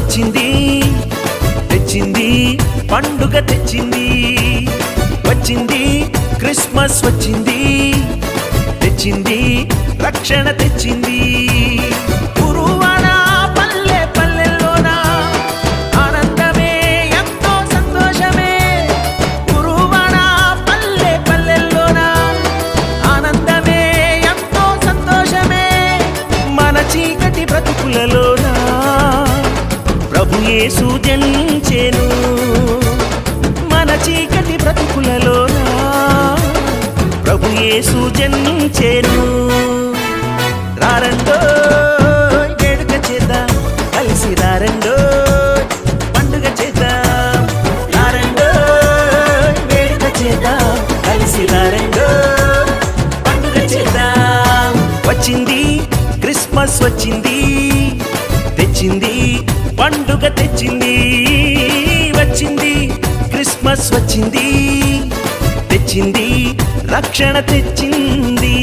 వచ్చింది తెచ్చింది పండుగ తెచ్చింది వచ్చింది క్రిస్మస్ వచ్చింది తెచ్చింది రక్షణ తెచ్చింది గురువాడ పల్లె పల్లెల్లోన ఆనందమే ఎంతో సంతోషమే గురువాడ పల్లె పల్లెల్లోన ఆనందమే ఎంతో సంతోషమే మన చీకటి బ్రతుకులలోన ప్రభు యేసు జనించెను మన చీకటి బ్రతుకులలోన ప్రభు యేసు జనించెను రారండో వేడుక చేద్దాం కలిసి రారండో పండుగ చేద్దాం రారండో వేడుక చేద్దాం కలిసి రారండో పండుగ చేద్దాం వచ్చింది క్రిస్మస్ వచ్చింది తెచ్చింది పండుగ తెచ్చింది వచ్చింది క్రిస్మస్ వచ్చింది తెచ్చింది రక్షణ తెచ్చింది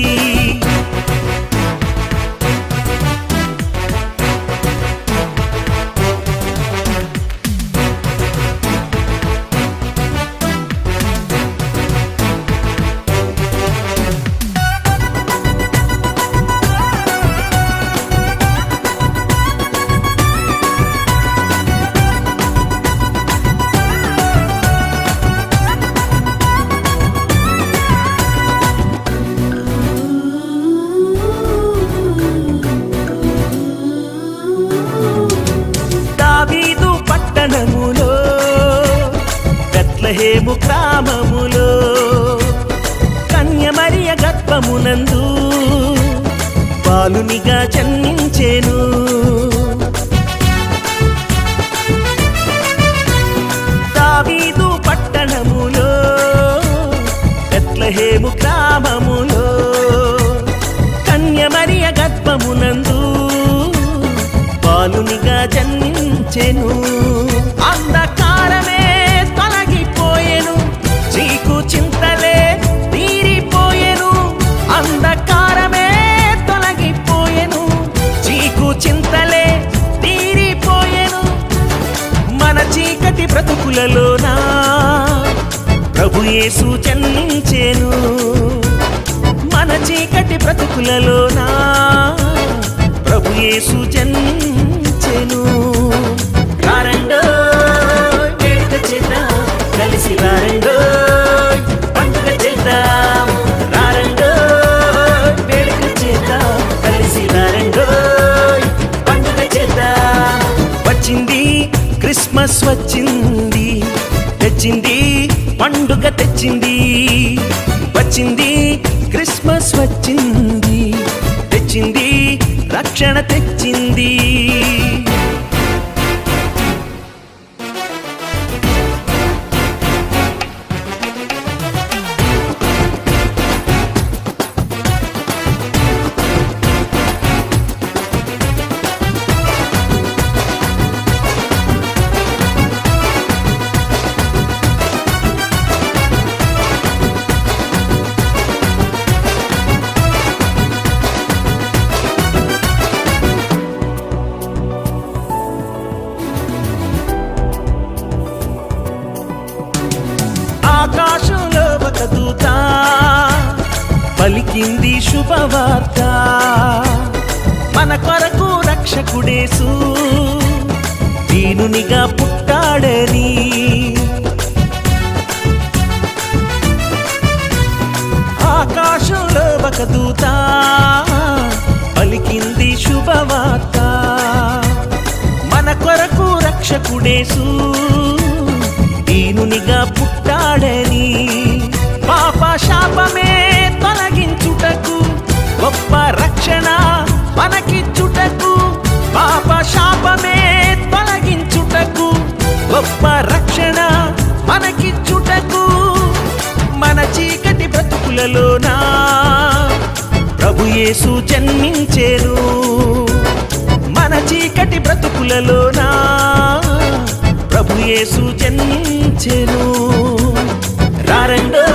బెత్లెహేము గ్రామములో కన్యమరియ గర్భమునందు బాలునిగా జన్మించెను దావీదు పట్టణములో బెత్లెహేము గ్రామములో కన్యమరియ గర్భమునందు బాలునిగా జన్మించెను అంధకారమే తొలగిపోయెను చీకు చింతలే తీరిపోయెను అంధకారమే తొలగిపోయెను చీకు చింతలే తీరిపోయెను మన చీకటి బ్రతుకులలోన ప్రభు యేసు జన్మించెను మన చీకటి బ్రతుకులలోన ప్రభు యేసు జన్మించెను రారండో వేడుక చేద్దాం కలిసి రారండో పండుగ చేద్దాం రారండో వేడుక చేద్దాం కలిసి రారండో పండుగ చేద్దాం వచ్చింది క్రిస్మస్ వచ్చింది తెచ్చింది పండుగ తెచ్చింది వచ్చింది క్రిస్మస్ వచ్చింది తెచ్చింది రక్షణ తెచ్చింది ఆకాశంలో ఒక దూత పలికింది శుభవార్త మన కొరకు రక్షకుడేసు దీనునిగా పుట్టాడని ఆకాశంలో ఒక దూత పలికింది శుభవార్త మన కొరకు రక్షకుడేసు దీనునిగా పుట్టాడని పాప శాపమే తొలగించుటకు గొప్ప రక్షణ మనకిచ్చుటకు పాప శాపమే తొలగించుటకు గొప్ప రక్షణ మనకిచ్చుటకు మన చీకటి బ్రతుకులలోన ప్రభు యేసు జన్మించెను మన చీకటి బ్రతుకులలోన ప్రభు యేసు జన్మించెను రారండో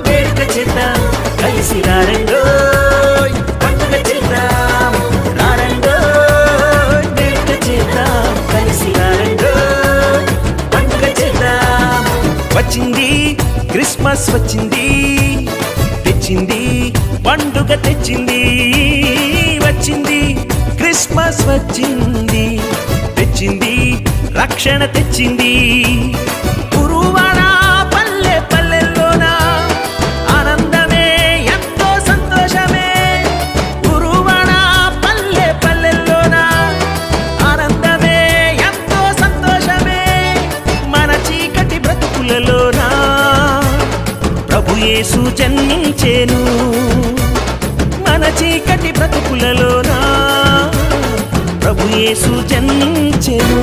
వేడుక చేద్దాం కలిసి రారండో పండుగ చేద్దాం రారండో వేడుక చేద్దాం వచ్చింది క్రిస్మస్ వచ్చింది, తెచ్చింది పండుగ తెచ్చింది. వచ్చింది క్రిస్మస్ వచ్చింది, తెచ్చింది రక్షణ తెచ్చింది. గురువాడ పల్లె పల్లెల్లోన ఆనందమే ఎంతో సంతోషమే. గురువాడ పల్లె పల్లెల్లోన ఆనందమే ఎంతో సంతోషమే. మన చీకటి బ్రతుకులలోన ప్రభు యేసు జన్మించెను. మన చీకటి బ్రతుకులలోన ప్రభు యేసు జన్మించెను.